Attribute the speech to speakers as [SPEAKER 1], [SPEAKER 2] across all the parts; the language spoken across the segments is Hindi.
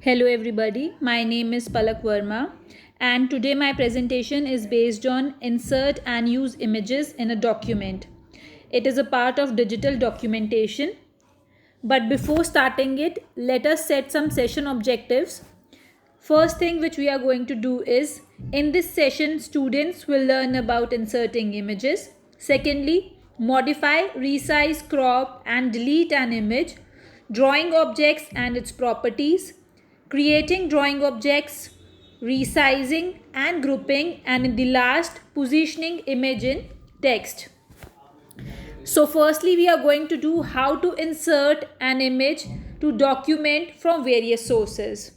[SPEAKER 1] Hello everybody, my name is Palak Verma and today my presentation is based on insert and use images in a document. It is a part of digital documentation. But before starting it, let us set some session objectives. First thing which we are going to do is, in this session, students will learn about inserting images. Secondly, modify, resize, crop and delete an image, drawing objects and its properties, creating drawing objects, resizing and grouping, and in the last, positioning image in text. So firstly, we are going to do how to insert an image to document from various sources.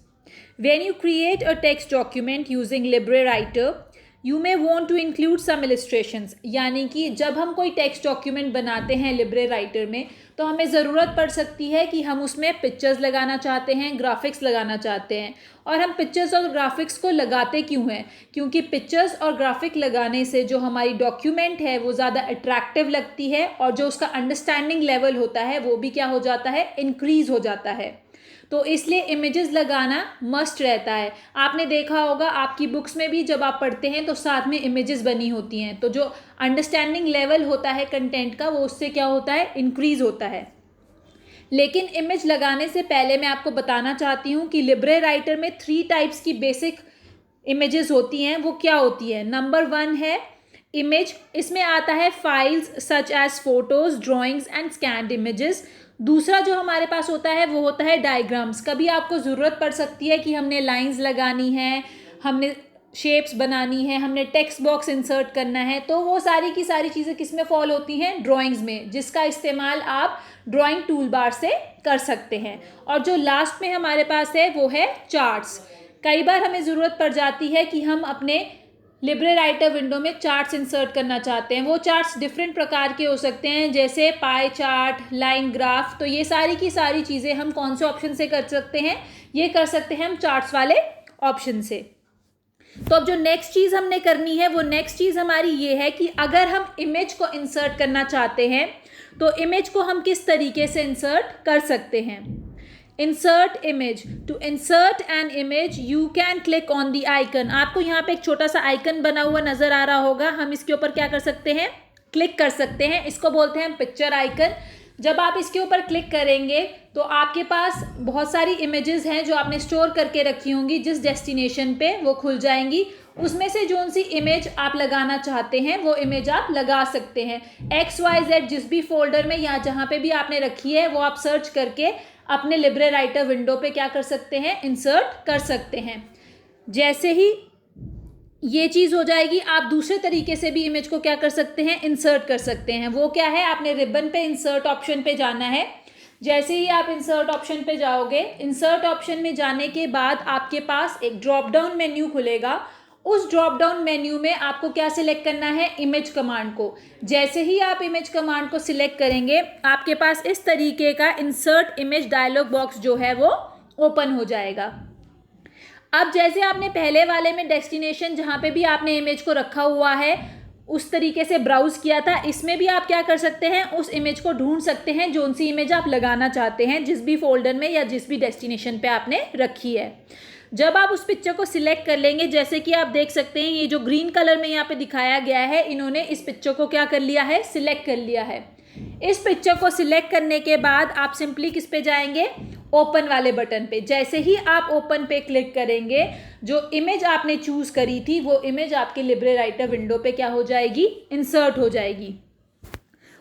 [SPEAKER 1] When you create a text document using LibreWriter, you may want to include some illustrations. यानी कि जब हम कोई टेक्स्ट डॉक्यूमेंट बनाते हैं LibreWriter में, तो हमें ज़रूरत पड़ सकती है कि हम उसमें पिक्चर्स लगाना चाहते हैं, ग्राफिक्स लगाना चाहते हैं. और हम पिक्चर्स और ग्राफिक्स को लगाते क्यों हैं? क्योंकि पिक्चर्स और ग्राफिक लगाने से जो हमारी डॉक्यूमेंट है वो ज़्यादा अट्रैक्टिव लगती है और जो उसका अंडरस्टैंडिंग लेवल होता है वो भी क्या हो जाता है, इंक्रीज़ हो जाता है. तो इसलिए इमेजेस लगाना मस्ट रहता है. आपने देखा होगा आपकी बुक्स में भी जब आप पढ़ते हैं तो साथ में इमेजेस बनी होती हैं, तो जो अंडरस्टैंडिंग लेवल होता है कंटेंट का वो उससे क्या होता है, इंक्रीज़ होता है. लेकिन इमेज लगाने से पहले मैं आपको बताना चाहती हूँ कि LibreWriter में 3 टाइप्स की बेसिक इमेजेस होती हैं. वो क्या होती है? नंबर 1 है इमेज. इसमें आता है files such as photos, drawings and scanned images. दूसरा जो हमारे पास होता है वो होता है डायग्राम्स. कभी आपको ज़रूरत पड़ सकती है कि हमने लाइंस लगानी है, हमने शेप्स बनानी है, हमने टेक्स्ट बॉक्स इंसर्ट करना है, तो वो सारी की सारी चीज़ें किस में फॉल होती हैं? ड्राइंग्स में, जिसका इस्तेमाल आप ड्राइंग टूल बार से कर सकते हैं. और जो लास्ट में हमारे पास है वो है चार्ट्स. कई बार हमें ज़रूरत पड़ जाती है कि हम अपने LibreWriter विंडो में चार्ट्स इंसर्ट करना चाहते हैं. वो चार्ट्स डिफरेंट प्रकार के हो सकते हैं, जैसे पाई चार्ट, लाइन ग्राफ. तो ये सारी की सारी चीज़ें हम कौन से ऑप्शन से कर सकते हैं? ये कर सकते हैं हम चार्ट्स वाले ऑप्शन से. तो अब जो नेक्स्ट चीज़ हमने करनी है वो नेक्स्ट चीज़ हमारी ये है कि अगर हम इमेज को इंसर्ट करना चाहते हैं तो इमेज को हम किस तरीके से इंसर्ट कर सकते हैं. Insert image. To insert an image you can click on the icon. आपको यहाँ पे एक छोटा सा आइकन बना हुआ नज़र आ रहा होगा. हम इसके ऊपर क्या कर सकते हैं? क्लिक कर सकते हैं. इसको बोलते हैं पिक्चर आइकन. जब आप इसके ऊपर क्लिक करेंगे तो आपके पास बहुत सारी इमेजेस हैं जो आपने स्टोर करके रखी होंगी. जिस डेस्टिनेशन पे वो खुल जाएंगी, उसमें से जो सी इमेज आप लगाना चाहते हैं वो इमेज आप लगा सकते हैं. XYZ जिस भी फोल्डर में या जहाँ पे भी आपने रखी है वो आप सर्च करके अपने LibreWriter विंडो पे क्या कर सकते हैं? इंसर्ट कर सकते हैं. जैसे ही ये चीज़ हो जाएगी, आप दूसरे तरीके से भी इमेज को क्या कर सकते हैं? इंसर्ट कर सकते हैं. वो क्या है? आपने रिबन पे इंसर्ट ऑप्शन पे जाना है. जैसे ही आप इंसर्ट ऑप्शन पे जाओगे, इंसर्ट ऑप्शन में जाने के बाद आपके पास एक ड्रॉप डाउन मेन्यू खुलेगा. उस ड्रॉप डाउन मेन्यू में आपको क्या सिलेक्ट करना है? इमेज कमांड को. जैसे ही आप इमेज कमांड को सिलेक्ट करेंगे, आपके पास इस तरीके का इंसर्ट इमेज डायलॉग बॉक्स जो है वो ओपन हो जाएगा. अब जैसे आपने पहले वाले में डेस्टिनेशन जहाँ पे भी आपने इमेज को रखा हुआ है उस तरीके से ब्राउज़ किया था, इसमें भी आप क्या कर सकते हैं? उस इमेज को ढूंढ सकते हैं जो सी इमेज आप लगाना चाहते हैं, जिस भी फोल्डर में या जिस भी डेस्टिनेशन पे आपने रखी है. जब आप उस पिक्चर को सिलेक्ट कर लेंगे, जैसे कि आप देख सकते हैं ये जो ग्रीन कलर में यहाँ पे दिखाया गया है, इन्होंने इस पिक्चर को क्या कर लिया है? सिलेक्ट कर लिया है. इस पिक्चर को सिलेक्ट करने के बाद आप सिंपली किस पे जाएंगे? ओपन वाले बटन पे. जैसे ही आप ओपन पे क्लिक करेंगे, जो इमेज आपने चूज़ करी थी वो इमेज आपके LibreWriter विंडो पे क्या हो जाएगी? इंसर्ट हो जाएगी.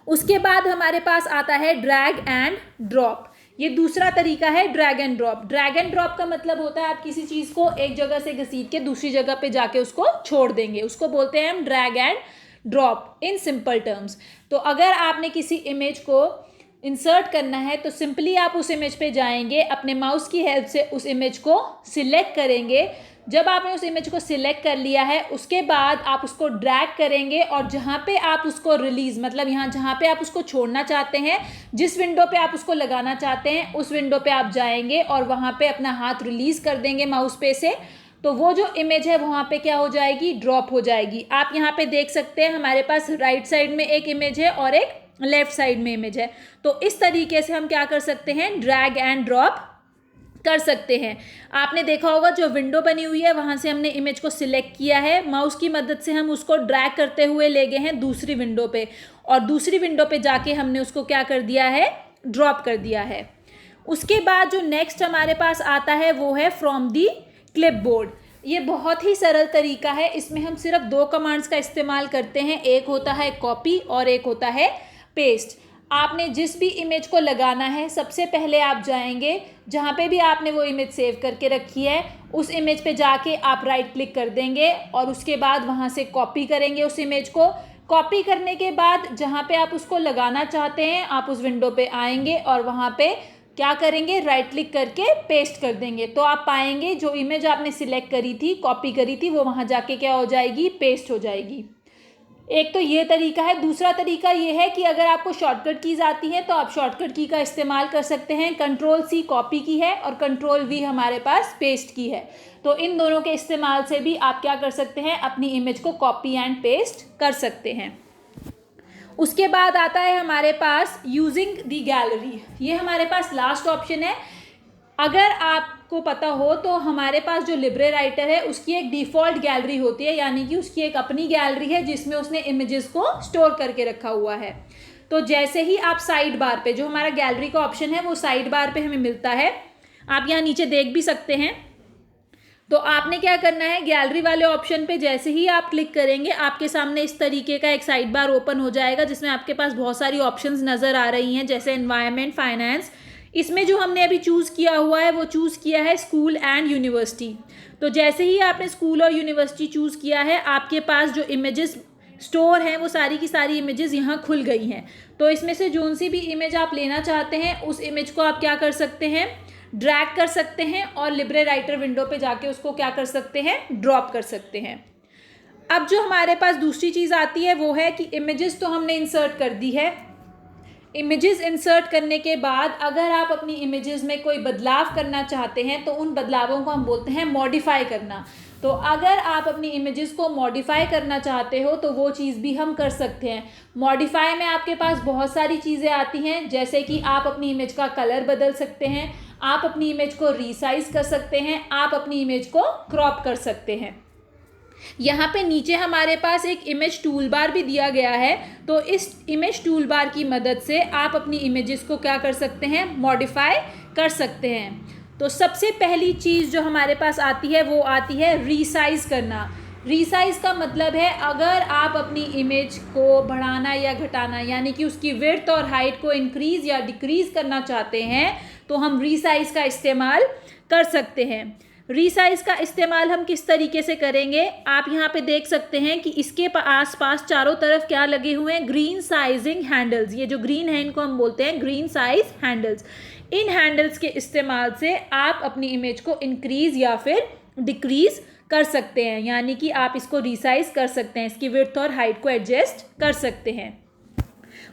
[SPEAKER 1] उसके बाद हमारे पास आता है ड्रैग एंड ड्रॉप. ये दूसरा तरीका है drag and drop. Drag and drop का मतलब होता है आप किसी चीज़ को एक जगह से घसीट के दूसरी जगह पे जाके उसको छोड़ देंगे. उसको बोलते हैं हम drag and drop in simple terms. तो अगर आपने किसी इमेज को इंसर्ट करना है तो सिंपली आप उस इमेज पे जाएंगे, अपने माउस की हेल्प से उस इमेज को सिलेक्ट करेंगे. जब आपने उस इमेज को सिलेक्ट कर लिया है, उसके बाद आप उसको ड्रैग करेंगे और जहाँ पे आप उसको रिलीज़, मतलब यहाँ जहाँ पे आप उसको छोड़ना चाहते हैं, जिस विंडो पे आप उसको लगाना चाहते हैं उस विंडो पे आप जाएंगे और वहाँ पे अपना हाथ रिलीज़ कर देंगे माउस पे से. तो वो जो इमेज है वहाँ पे क्या हो जाएगी? ड्रॉप हो जाएगी. आप यहाँ पे देख सकते हैं हमारे पास राइट साइड में एक इमेज है और एक लेफ्ट साइड में इमेज है. तो इस तरीके से हम क्या कर सकते हैं? ड्रैग एंड ड्रॉप कर सकते हैं। आपने देखा होगा जो विंडो बनी हुई है वहाँ से हमने इमेज को सिलेक्ट किया है, माउस की मदद से हम उसको ड्रैग करते हुए ले गए हैं दूसरी विंडो पे, और दूसरी विंडो पे जाके हमने उसको क्या कर दिया है, ड्रॉप कर दिया है। उसके बाद जो नेक्स्ट हमारे पास आता है वो है फ्रॉम दी क्लिपबोर्ड। ये बहुत ही सरल तरीका है, इसमें हम सिर्फ 2 कमांड्स का इस्तेमाल करते हैं, एक होता है कॉपी और एक होता है पेस्ट। आपने जिस भी इमेज को लगाना है सबसे पहले आप जाएंगे जहाँ पे भी आपने वो इमेज सेव करके रखी है, उस इमेज पे जाके आप राइट क्लिक कर देंगे और उसके बाद वहाँ से कॉपी करेंगे उस इमेज को। कॉपी करने के बाद जहाँ पे आप उसको लगाना चाहते हैं आप उस विंडो पे आएंगे और वहाँ पे क्या करेंगे, राइट क्लिक करके पेस्ट कर देंगे। तो आप पाएंगे जो इमेज आपने सिलेक्ट करी थी, कॉपी करी थी, वो वहाँ जाके क्या हो जाएगी, पेस्ट हो जाएगी। एक तो ये तरीका है। दूसरा तरीका ये है कि अगर आपको शॉर्टकट कीज आती हैं तो आप शॉर्टकट की का इस्तेमाल कर सकते हैं। Ctrl+C कॉपी की है और Ctrl+V हमारे पास पेस्ट की है। तो इन दोनों के इस्तेमाल से भी आप क्या कर सकते हैं, अपनी इमेज को कॉपी एंड पेस्ट कर सकते हैं। उसके बाद आता है हमारे पास यूजिंग द गैलरी। ये हमारे पास लास्ट ऑप्शन है। अगर आपको पता हो तो हमारे पास जो लिब्रे राइटर है उसकी एक डिफ़ॉल्ट गैलरी होती है, यानी कि उसकी एक अपनी गैलरी है जिसमें उसने इमेजेस को स्टोर करके रखा हुआ है। तो जैसे ही आप साइड बार पे, जो हमारा गैलरी का ऑप्शन है वो साइड बार पे हमें मिलता है, आप यहाँ नीचे देख भी सकते हैं। तो आपने क्या करना है, गैलरी वाले ऑप्शन पे जैसे ही आप क्लिक करेंगे आपके सामने इस तरीके का एक साइड बार ओपन हो जाएगा जिसमें आपके पास बहुत सारी ऑप्शंस नज़र आ रही हैं, जैसे एनवायरनमेंट, फाइनेंस। इसमें जो हमने अभी चूज़ किया हुआ है वो चूज़ किया है स्कूल एंड यूनिवर्सिटी। तो जैसे ही आपने स्कूल और यूनिवर्सिटी चूज़ किया है आपके पास जो इमेजेस स्टोर हैं वो सारी की सारी इमेजेस यहाँ खुल गई हैं। तो इसमें से जो सी भी इमेज आप लेना चाहते हैं उस इमेज को आप क्या कर सकते हैं, ड्रैग कर सकते हैं और लिब्रे राइटर विंडो पे जाके उसको क्या कर सकते हैं, ड्रॉप कर सकते हैं। अब जो हमारे पास दूसरी चीज़ आती है वो है कि इमेजेस तो हमने इंसर्ट कर दी है। इमेजेस इंसर्ट करने के बाद अगर आप अपनी इमेजेस में कोई बदलाव करना चाहते हैं तो उन बदलावों को हम बोलते हैं मॉडिफाई करना। तो अगर आप अपनी इमेजेस को मॉडिफाई करना चाहते हो तो वो चीज़ भी हम कर सकते हैं। मॉडिफाई में आपके पास बहुत सारी चीज़ें आती हैं, जैसे कि आप अपनी इमेज का कलर बदल सकते हैं, आप अपनी इमेज को रीसाइज कर सकते हैं, आप अपनी इमेज को क्रॉप कर सकते हैं। यहाँ पे नीचे हमारे पास एक इमेज टूल बार भी दिया गया है। तो इस इमेज टूल बार की मदद से आप अपनी इमेजेस को क्या कर सकते हैं, मॉडिफाई कर सकते हैं। तो सबसे पहली चीज़ जो हमारे पास आती है वो आती है रीसाइज करना। रीसाइज का मतलब है अगर आप अपनी इमेज को बढ़ाना या घटाना, यानी कि उसकी विड्थ और हाइट को इंक्रीज या डिक्रीज करना चाहते हैं तो हम रीसाइज का इस्तेमाल कर सकते हैं। रीसाइज का इस्तेमाल हम किस तरीके से करेंगे, आप यहाँ पे देख सकते हैं कि इसके आसपास चारों तरफ क्या लगे हुए हैं, ग्रीन साइजिंग हैंडल्स। ये जो ग्रीन है इनको हम बोलते हैं ग्रीन साइज हैंडल्स। इन हैंडल्स के इस्तेमाल से आप अपनी इमेज को इंक्रीज या फिर डिक्रीज कर सकते हैं, यानी कि आप इसको रीसाइज कर सकते हैं, इसकी विड्थ और हाइट को एडजस्ट कर सकते हैं।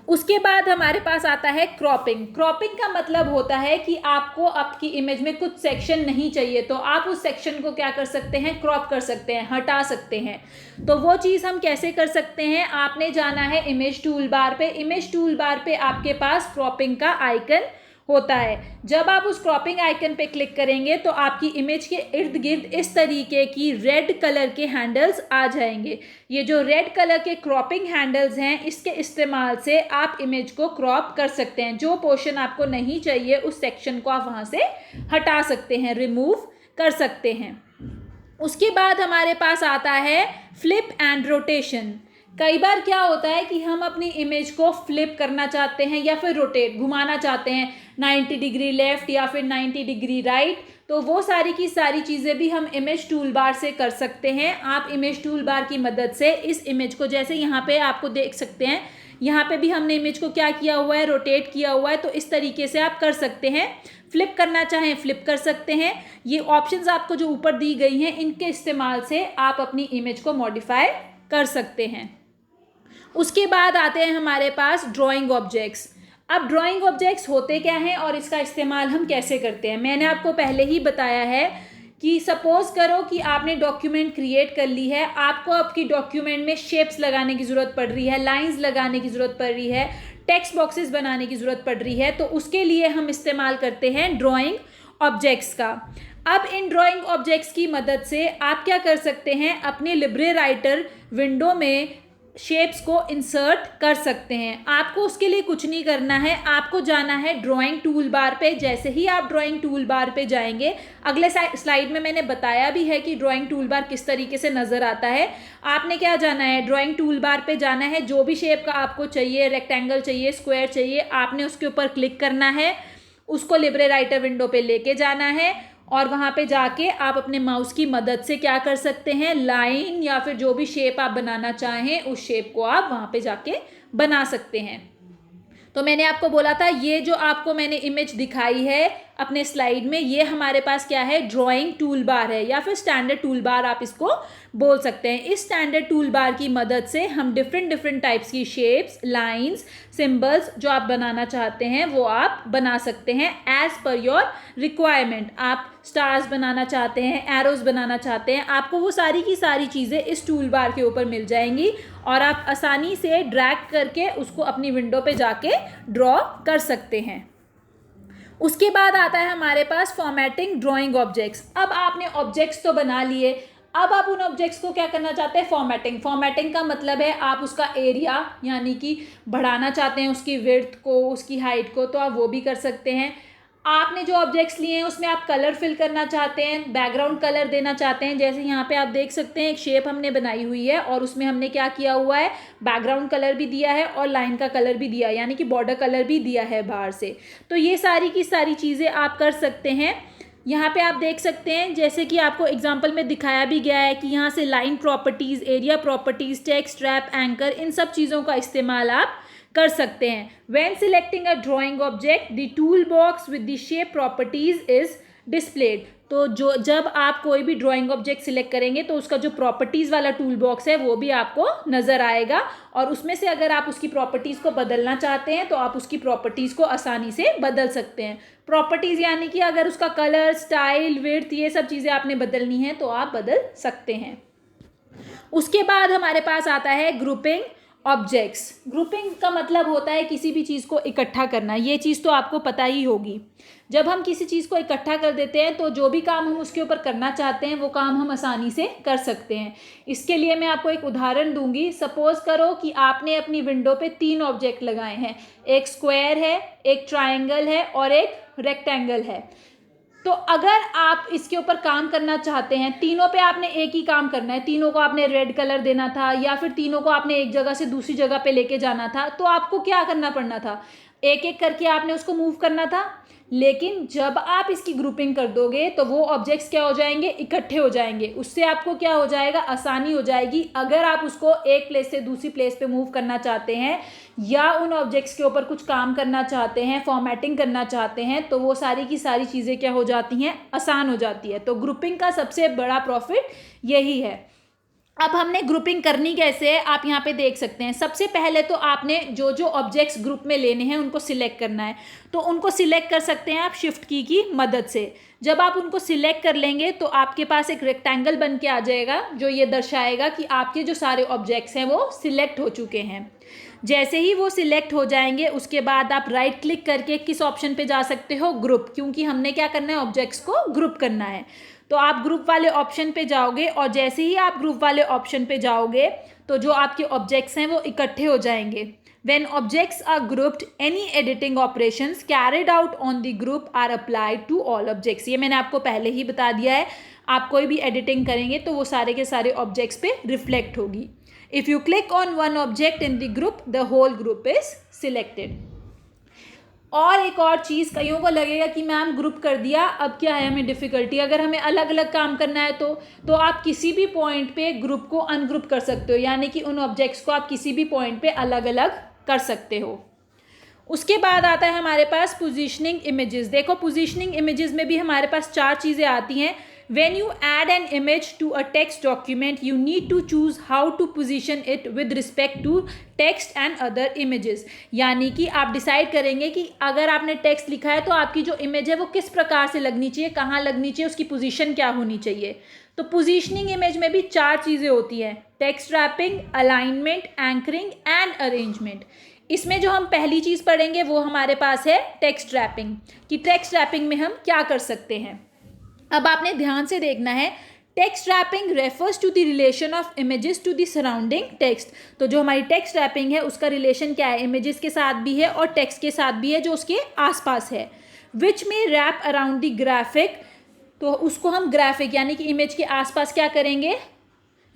[SPEAKER 1] उसके बाद हमारे पास आता है क्रॉपिंग। क्रॉपिंग का मतलब होता है कि आपको आपकी इमेज में कुछ सेक्शन नहीं चाहिए तो आप उस सेक्शन को क्या कर सकते हैं, क्रॉप कर सकते हैं, हटा सकते हैं। तो वो चीज़ हम कैसे कर सकते हैं, आपने जाना है इमेज टूल बार पे। इमेज टूल बार पे आपके पास क्रॉपिंग का आइकन होता है। जब आप उस क्रॉपिंग आइकन पे क्लिक करेंगे तो आपकी इमेज के इर्द गिर्द इस तरीके की रेड कलर के हैंडल्स आ जाएंगे। ये जो रेड कलर के क्रॉपिंग हैंडल्स हैं इसके इस्तेमाल से आप इमेज को क्रॉप कर सकते हैं। जो पोर्शन आपको नहीं चाहिए उस सेक्शन को आप वहाँ से हटा सकते हैं, रिमूव कर सकते हैं। उसके बाद हमारे पास आता है फ्लिप एंड रोटेशन। कई बार क्या होता है कि हम अपनी इमेज को फ्लिप करना चाहते हैं या फिर रोटेट, घुमाना चाहते हैं 90 डिग्री लेफ़्ट या फिर 90 डिग्री राइट। तो वो सारी की सारी चीज़ें भी हम इमेज टूल बार से कर सकते हैं। आप इमेज टूल बार की मदद से इस इमेज को, जैसे यहाँ पे आपको देख सकते हैं, यहाँ पे भी हमने इमेज को क्या किया हुआ है, रोटेट किया हुआ है। तो इस तरीके से आप कर सकते हैं। फ्लिप करना चाहें फ्लिप कर सकते हैं। ये ऑप्शंस आपको जो ऊपर दी गई हैं इनके इस्तेमाल से आप अपनी इमेज को मॉडिफाई कर सकते हैं। उसके बाद आते हैं हमारे पास ड्राइंग ऑब्जेक्ट्स। अब ड्राइंग ऑब्जेक्ट्स होते क्या हैं और इसका इस्तेमाल हम कैसे करते हैं। मैंने आपको पहले ही बताया है कि सपोज करो कि आपने डॉक्यूमेंट क्रिएट कर ली है, आपको आपकी डॉक्यूमेंट में शेप्स लगाने की ज़रूरत पड़ रही है, लाइंस लगाने की ज़रूरत पड़ रही है, टेक्स्ट बॉक्सेस बनाने की ज़रूरत पड़ रही है। तो उसके लिए हम इस्तेमाल करते हैं ड्राइंग ऑब्जेक्ट्स का। अब इन ड्राइंग ऑब्जेक्ट्स की मदद से आप क्या कर सकते हैं, अपने लिब्रे राइटर विंडो में शेप्स को इंसर्ट कर सकते हैं। आपको उसके लिए कुछ नहीं करना है, आपको जाना है ड्राइंग टूल बार पे। जैसे ही आप ड्राइंग टूल बार पे जाएंगे, अगले स्लाइड में मैंने बताया भी है कि ड्राइंग टूल बार किस तरीके से नज़र आता है। आपने क्या जाना है, ड्राइंग टूल बार पे जाना है, जो भी शेप का आपको चाहिए, रेक्टेंगल चाहिए, स्क्वायर चाहिए, आपने उसके ऊपर क्लिक करना है, उसको लिब्रे राइटर विंडो पे लेके जाना है और वहाँ पे जाके आप अपने माउस की मदद से क्या कर सकते हैं, लाइन या फिर जो भी शेप आप बनाना चाहें उस शेप को आप वहाँ पे जाके बना सकते हैं। तो मैंने आपको बोला था ये जो आपको मैंने इमेज दिखाई है अपने स्लाइड में, ये हमारे पास क्या है, ड्राइंग टूल बार है या फिर स्टैंडर्ड टूल बार आप इसको बोल सकते हैं। इस स्टैंडर्ड टूल बार की मदद से हम डिफरेंट टाइप्स की शेप्स, लाइंस, सिंबल्स जो आप बनाना चाहते हैं वो आप बना सकते हैं एज पर योर रिक्वायरमेंट। आप स्टार्स बनाना चाहते हैं, एरोज बनाना चाहते हैं, आपको वो सारी की सारी चीज़ें इस टूल बार के ऊपर मिल जाएंगी और आप आसानी से ड्रैग करके उसको अपनी विंडो पे जाके ड्रॉ कर सकते हैं। उसके बाद आता है हमारे पास फॉर्मेटिंग ड्राइंग ऑब्जेक्ट्स। अब आपने ऑब्जेक्ट्स तो बना लिए, अब आप उन ऑब्जेक्ट्स को क्या करना चाहते हैं, फॉर्मेटिंग। फॉर्मेटिंग का मतलब है आप उसका एरिया यानी कि बढ़ाना चाहते हैं, उसकी विड्थ को, उसकी हाइट को, तो आप वो भी कर सकते हैं। आपने जो ऑब्जेक्ट्स लिए हैं उसमें आप कलर फिल करना चाहते हैं, बैकग्राउंड कलर देना चाहते हैं। जैसे यहाँ पे आप देख सकते हैं एक शेप हमने बनाई हुई है और उसमें हमने क्या किया हुआ है, बैकग्राउंड कलर भी दिया है और लाइन का कलर भी दिया है, यानी कि बॉर्डर कलर भी दिया है बाहर से। तो ये सारी की सारी चीज़ें आप कर सकते हैं। यहाँ पे आप देख सकते हैं जैसे कि आपको एग्जांपल में दिखाया भी गया है कि यहाँ से line properties, area properties, text, wrap, anchor, इन सब चीज़ों का इस्तेमाल आप कर सकते हैं। When selecting a drawing object, the toolbox with the shape properties is displayed। तो जब आप कोई भी ड्राइंग ऑब्जेक्ट सिलेक्ट करेंगे तो उसका जो प्रॉपर्टीज़ वाला टूल बॉक्स है वो भी आपको नज़र आएगा और उसमें से अगर आप उसकी प्रॉपर्टीज़ को बदलना चाहते हैं तो आप उसकी प्रॉपर्टीज़ को आसानी से बदल सकते हैं। प्रॉपर्टीज़ यानी कि अगर उसका कलर, स्टाइल, विड्थ, ये सब चीज़ें आपने बदलनी है तो आप बदल सकते हैं। उसके बाद हमारे पास आता है ग्रुपिंग ऑब्जेक्ट्स। ग्रुपिंग का मतलब होता है किसी भी चीज़ को इकट्ठा करना। ये चीज़ तो आपको पता ही होगी। जब हम किसी चीज़ को इकट्ठा कर देते हैं तो जो भी काम हम उसके ऊपर करना चाहते हैं वो काम हम आसानी से कर सकते हैं। इसके लिए मैं आपको एक उदाहरण दूंगी। सपोज करो कि आपने अपनी विंडो पे 3 ऑब्जेक्ट लगाए हैं, एक स्क्वायर है, एक ट्राइंगल है और एक रेक्टेंगल है। तो अगर आप इसके ऊपर काम करना चाहते हैं, तीनों पे आपने एक ही काम करना है, तीनों को आपने रेड कलर देना था या फिर तीनों को आपने एक जगह से दूसरी जगह पे लेके जाना था, तो आपको क्या करना पड़ना था, एक एक करके आपने उसको मूव करना था। लेकिन जब आप इसकी ग्रुपिंग कर दोगे तो वो ऑब्जेक्ट्स क्या हो जाएंगे, इकट्ठे हो जाएंगे। उससे आपको क्या हो जाएगा, आसानी हो जाएगी। अगर आप उसको एक प्लेस से दूसरी प्लेस पे मूव करना चाहते हैं या उन ऑब्जेक्ट्स के ऊपर कुछ काम करना चाहते हैं, फॉर्मेटिंग करना चाहते हैं, तो वो सारी की सारी चीज़ें क्या हो जाती हैं, आसान हो जाती है। तो ग्रुपिंग का सबसे बड़ा प्रॉफिट यही है। अब हमने ग्रुपिंग करनी कैसे है, आप यहाँ पे देख सकते हैं। सबसे पहले तो आपने जो जो ऑब्जेक्ट्स ग्रुप में लेने हैं उनको सिलेक्ट करना है। तो उनको सिलेक्ट कर सकते हैं आप शिफ्ट की मदद से। जब आप उनको सिलेक्ट कर लेंगे तो आपके पास एक रेक्टेंगल बन के आ जाएगा जो ये दर्शाएगा कि आपके जो सारे ऑब्जेक्ट्स हैं वो सिलेक्ट हो चुके हैं। जैसे ही वो सिलेक्ट हो जाएंगे उसके बाद आप राइट क्लिक करके किस ऑप्शन पे जा सकते हो, ग्रुप, क्योंकि हमने क्या करना है, ऑब्जेक्ट्स को ग्रुप करना है। तो आप ग्रुप वाले ऑप्शन पे जाओगे और जैसे ही आप ग्रुप वाले ऑप्शन पे जाओगे तो जो आपके ऑब्जेक्ट्स हैं वो इकट्ठे हो जाएंगे। When objects are grouped, any editing operations carried out on the group are applied to all objects। ये मैंने आपको पहले ही बता दिया है। आप कोई भी एडिटिंग करेंगे तो वो सारे के सारे ऑब्जेक्ट्स पे रिफ्लेक्ट होगी। If you click on one object in the group, the whole group is selected। और एक और चीज़, कईयों को लगेगा कि मैम ग्रुप कर दिया, अब क्या है हमें डिफ़िकल्टी, अगर हमें अलग अलग काम करना है तो आप किसी भी पॉइंट पे ग्रुप को अनग्रुप कर सकते हो, यानी कि उन ऑब्जेक्ट्स को आप किसी भी पॉइंट पे अलग अलग कर सकते हो। उसके बाद आता है हमारे पास पोजीशनिंग इमेजेस। देखो पोजीशनिंग इमेजेस में भी हमारे पास 4 चीज़ें आती हैं। When you add an image to a text document, you need to choose how to position it with respect to text and other images। यानी कि आप डिसाइड करेंगे कि अगर आपने टेक्स्ट लिखा है तो आपकी जो इमेज है वो किस प्रकार से लगनी चाहिए, कहाँ लगनी चाहिए, उसकी पोजीशन क्या होनी चाहिए। तो पोजीशनिंग इमेज में भी 4 चीज़ें होती हैं, text wrapping, alignment, anchoring and arrangement. इसमें जो हम पहली चीज़ पढ़ेंगे वो हमारे पास है टेक्स्ट रैपिंग, कि टेक्स्ट रैपिंग में हम क्या कर सकते हैं। अब आपने ध्यान से देखना है, text wrapping refers to the relation of images to the surrounding text. तो जो हमारी टेक्स्ट रैपिंग है उसका रिलेशन क्या है, इमेजेस के साथ भी है और टेक्स्ट के साथ भी है जो उसके आसपास है। विच में रैप अराउंड द ग्राफिक, तो उसको हम ग्राफिक यानी कि इमेज के आसपास क्या करेंगे,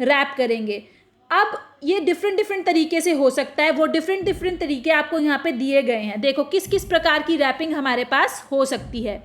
[SPEAKER 1] रैप करेंगे। अब ये डिफरेंट तरीके से हो सकता है, वो डिफरेंट तरीके आपको यहाँ पे दिए गए हैं। देखो किस किस प्रकार की रैपिंग हमारे पास हो सकती है।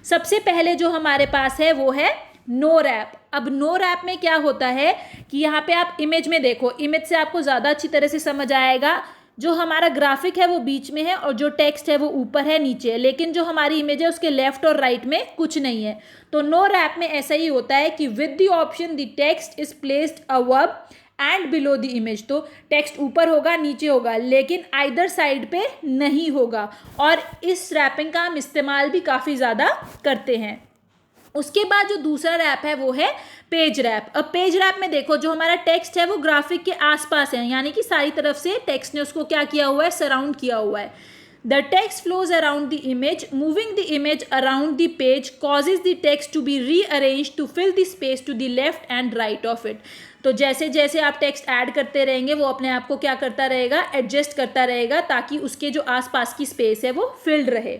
[SPEAKER 1] सबसे पहले जो हमारे पास है वो है नो रैप। अब नो रैप में क्या होता है कि यहाँ पे आप इमेज में देखो, इमेज से आपको ज़्यादा अच्छी तरह से समझ आएगा। जो हमारा ग्राफिक है वो बीच में है और जो टेक्स्ट है वो ऊपर है नीचे है, लेकिन जो हमारी इमेज है उसके लेफ्ट और राइट में कुछ नहीं है। तो नो रैप में ऐसा ही होता है कि with the option the text is placed above and below the image. तो टेक्स्ट ऊपर होगा नीचे होगा, लेकिन आइदर साइड पे नहीं होगा। और इस रैपिंग का हम इस्तेमाल भी काफ़ी ज़्यादा करते हैं। उसके बाद जो दूसरा रैप है वो है पेज रैप। अब पेज रैप में देखो जो हमारा टेक्स्ट है वो ग्राफिक के आसपास है, यानी कि सारी तरफ से टेक्स्ट ने उसको क्या किया हुआ है, सराउंड किया हुआ है। The text flows around the image, moving the image around the page causes the text to be rearrange to fill the space to the left and right of it. तो जैसे जैसे आप टेक्स्ट ऐड करते रहेंगे वो अपने आप को क्या करता रहेगा, एडजस्ट करता रहेगा, ताकि उसके जो आसपास की स्पेस है वो फिल्ड रहे।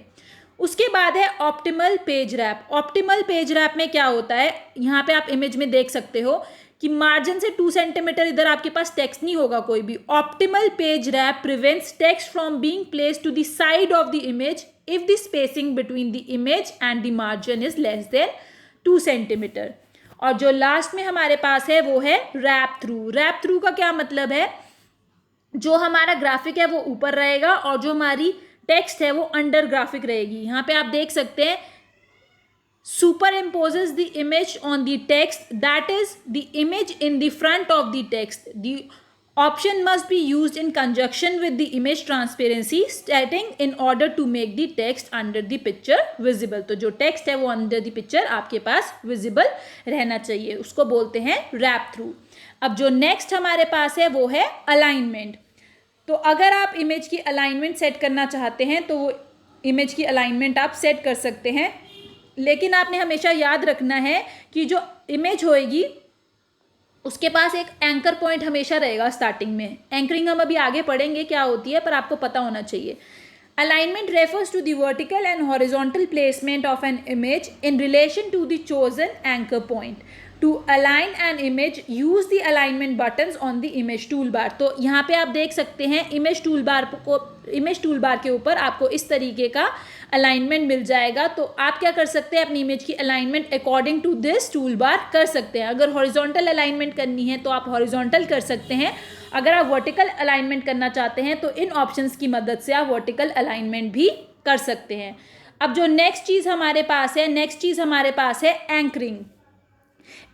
[SPEAKER 1] उसके बाद है optimal page wrap. Optimal page wrap में क्या होता है, यहाँ पे आप इमेज में देख सकते हो कि मार्जिन से 2 सेंटीमीटर इधर आपके पास टेक्स्ट नहीं होगा कोई भी। Optimal page wrap prevents text from being placed to the side of the image if the spacing between the image and the margin is less than 2 centimetre. और जो लास्ट में हमारे पास है वो है रैप थ्रू। रैप थ्रू का क्या मतलब है, जो हमारा ग्राफिक है वो ऊपर रहेगा और जो हमारी टेक्स्ट है वो अंडर ग्राफिक रहेगी। यहाँ पे आप देख सकते हैं superimposes the image on the text, that is the image in the front of the text. The option must be used in conjunction with the image transparency setting in order to make the text under the picture visible. तो जो टेक्स्ट है वो अंडर द पिक्चर आपके पास विजिबल रहना चाहिए, उसको बोलते हैं रैप थ्रू। अब जो नेक्स्ट हमारे पास है वो है अलाइनमेंट। तो अगर आप इमेज की अलाइनमेंट सेट करना चाहते हैं तो वो इमेज की अलाइनमेंट आप सेट कर सकते हैं, लेकिन आपने हमेशा याद रखना है कि जो इमेज होएगी उसके पास एक एंकर पॉइंट हमेशा रहेगा स्टार्टिंग में। एंकरिंग हम अभी आगे पढ़ेंगे क्या होती है, पर आपको पता होना चाहिए। Alignment refers to the vertical and horizontal placement of an image in relation to the chosen anchor point. To align an image, use the alignment buttons on the image toolbar. तो यहाँ पे आप देख सकते हैं इमेज टूलबार के ऊपर आपको इस तरीके का अलाइनमेंट मिल जाएगा। तो आप क्या कर सकते हैं, अपनी इमेज की alignment according to this toolbar कर सकते हैं। अगर हॉरिजॉन्टल अलाइनमेंट करनी है तो आप हॉरिजॉन्टल कर सकते हैं, अगर आप वर्टिकल अलाइनमेंट करना चाहते हैं तो इन ऑप्शंस की मदद से आप वर्टिकल अलाइनमेंट भी कर सकते हैं। अब जो नेक्स्ट चीज़ हमारे पास है anchoring.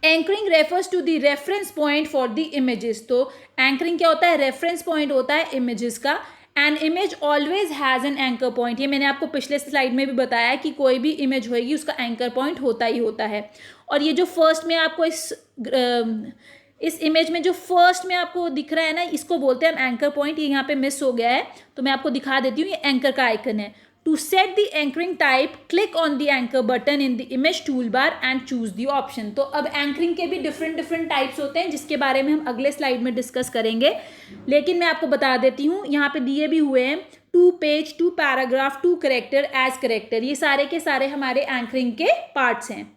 [SPEAKER 1] Anchoring refers to the reference point for the images. तो एंकरिंग क्या होता है, रेफरेंस पॉइंट होता है इमेजेस का। An image always has an anchor point. ये मैंने आपको पिछले स्लाइड में भी बताया कि कोई भी इमेज होएगी उसका एंकर पॉइंट होता ही होता है। और ये जो फर्स्ट में आपको इस इमेज में जो फर्स्ट में आपको दिख रहा है ना, इसको बोलते हैं हम एंकर पॉइंट। ये यहाँ पे मिस हो गया है तो मैं आपको दिखा देती हूँ, ये एंकर का आइकन है। To set the anchoring type, click on the anchor button in the image tool bar and choose the option. तो अब एंकरिंग के भी डिफरेंट टाइप्स होते हैं जिसके बारे में हम अगले स्लाइड में डिस्कस करेंगे, लेकिन मैं आपको बता देती हूँ यहाँ पे दिए भी हुए हैं 2 page, 2 paragraph, 2 character, as character. ये सारे के सारे हमारे एंकरिंग के पार्ट्स हैं।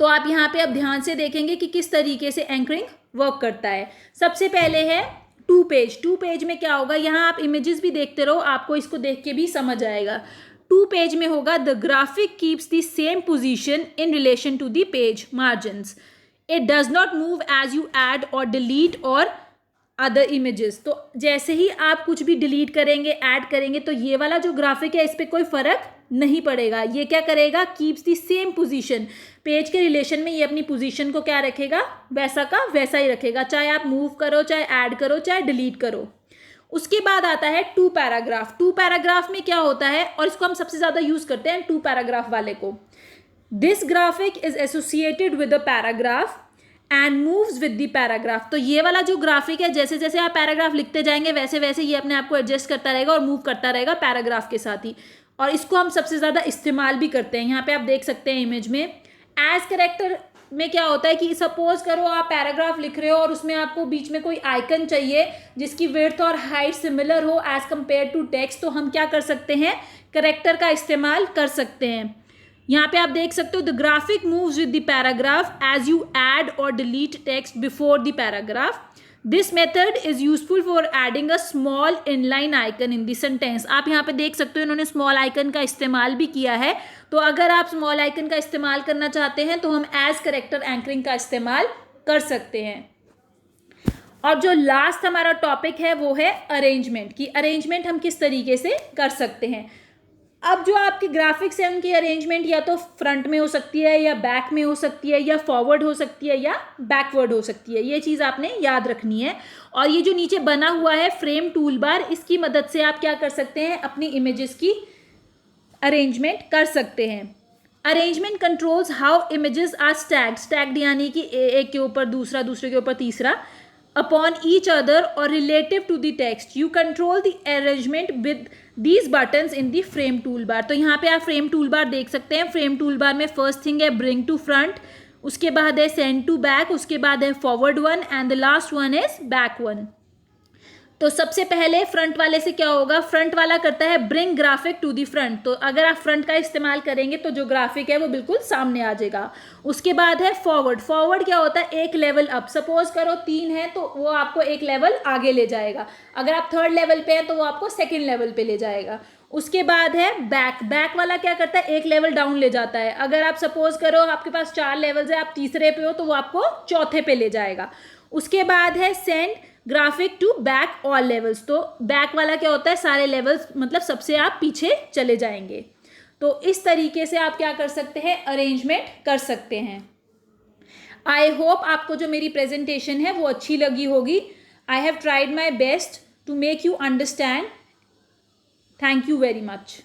[SPEAKER 1] तो आप यहाँ पे अब ध्यान से देखेंगे कि किस तरीके से एंकरिंग वर्क करता है। सबसे पहले है 2 पेज। 2 पेज में क्या होगा, यहाँ आप इमेजेस भी देखते रहो, आपको इसको देख के भी समझ आएगा। 2 पेज में होगा the graphic keeps the same position in relation to the page margins, it does not move as you add और डिलीट और अदर इमेजेस। तो जैसे ही आप कुछ भी डिलीट करेंगे, ऐड करेंगे, तो ये वाला जो ग्राफिक है इस पर कोई फर्क नहीं पड़ेगा। ये क्या करेगा, keeps the same position. Page के रिलेशन में ये अपनी पोजीशन को क्या रखेगा, वैसा का वैसा ही रखेगा, चाहे आप मूव करो, चाहे ऐड करो, चाहे डिलीट करो। उसके बाद आता है 2 पैराग्राफ। 2 पैराग्राफ में क्या होता है, और इसको हम सबसे ज़्यादा यूज़ करते हैं 2 पैराग्राफ वाले को। This graphic is associated with a paragraph and moves with the paragraph. तो ये वाला जो ग्राफिक है, जैसे जैसे आप पैराग्राफ लिखते जाएंगे वैसे वैसे ये अपने आप को एडजस्ट करता रहेगा और मूव करता रहेगा पैराग्राफ के साथ ही। और इसको हम सबसे ज़्यादा इस्तेमाल भी करते हैं। यहाँ पे आप देख सकते हैं इमेज में एज करेक्टर में क्या होता है कि सपोज करो आप पैराग्राफ लिख रहे हो और उसमें आपको बीच में कोई आइकन चाहिए जिसकी विड्थ और हाइट सिमिलर हो एज कंपेयर टू टेक्स्ट, तो हम क्या कर सकते हैं, करेक्टर का इस्तेमाल कर सकते हैं। यहाँ पे आप देख सकते हो the graphic moves with the paragraph as you add और delete text before the paragraph. This method is useful for adding a small inline icon in the sentence. आप यहाँ पे देख सकते हो इन्होंने स्मॉल आइकन का इस्तेमाल भी किया है। तो अगर आप स्मॉल आइकन का इस्तेमाल करना चाहते हैं तो हम एज करेक्टर एंकरिंग का इस्तेमाल कर सकते हैं। और जो लास्ट हमारा टॉपिक है वो है अरेंजमेंट, कि अरेंजमेंट हम किस तरीके से कर सकते हैं। अब जो आपके ग्राफिक्स है उनकी अरेंजमेंट या तो फ्रंट में हो सकती है या बैक में हो सकती है या फॉरवर्ड हो सकती है या बैकवर्ड हो सकती है, ये चीज़ आपने याद रखनी है। और ये जो नीचे बना हुआ है फ्रेम टूल बार, इसकी मदद से आप क्या कर सकते हैं, अपनी इमेजेस की अरेंजमेंट कर सकते हैं। Arrangement controls how images are stacked यानी कि एक के ऊपर दूसरा, दूसरे के ऊपर तीसरा, upon each other or relative to the text. You control the arrangement with these buttons in the frame toolbar. तो यहाँ पे आप frame toolbar देख सकते हैं। frame toolbar में first thing है bring to front, उसके बाद है send to back, उसके बाद है forward one and the last one is back one. तो सबसे पहले फ्रंट वाले से क्या होगा, फ्रंट वाला करता है bring graphic to the front. तो अगर आप फ्रंट का इस्तेमाल करेंगे तो जो ग्राफिक है वो बिल्कुल सामने आ जाएगा। उसके बाद है फॉरवर्ड। फॉरवर्ड क्या होता है, एक लेवल अप। सपोज करो 3 है तो वो आपको एक लेवल आगे ले जाएगा। अगर आप 3rd लेवल पे हैं तो वो आपको 2nd लेवल पे ले जाएगा। उसके बाद है बैक। बैक वाला क्या करता है, एक लेवल डाउन ले जाता है। अगर आप सपोज करो आपके पास 4 लेवल्स है, आप तीसरे पे हो तो वो आपको चौथे पे ले जाएगा। उसके बाद है send graphic to back all levels. तो बैक वाला क्या होता है, सारे लेवल्स मतलब सबसे आप पीछे चले जाएंगे। तो इस तरीके से आप क्या कर सकते हैं, अरेंजमेंट कर सकते हैं। आई होप आपको जो मेरी प्रेजेंटेशन है वो अच्छी लगी होगी। I have tried my best to make you understand. Thank you very much.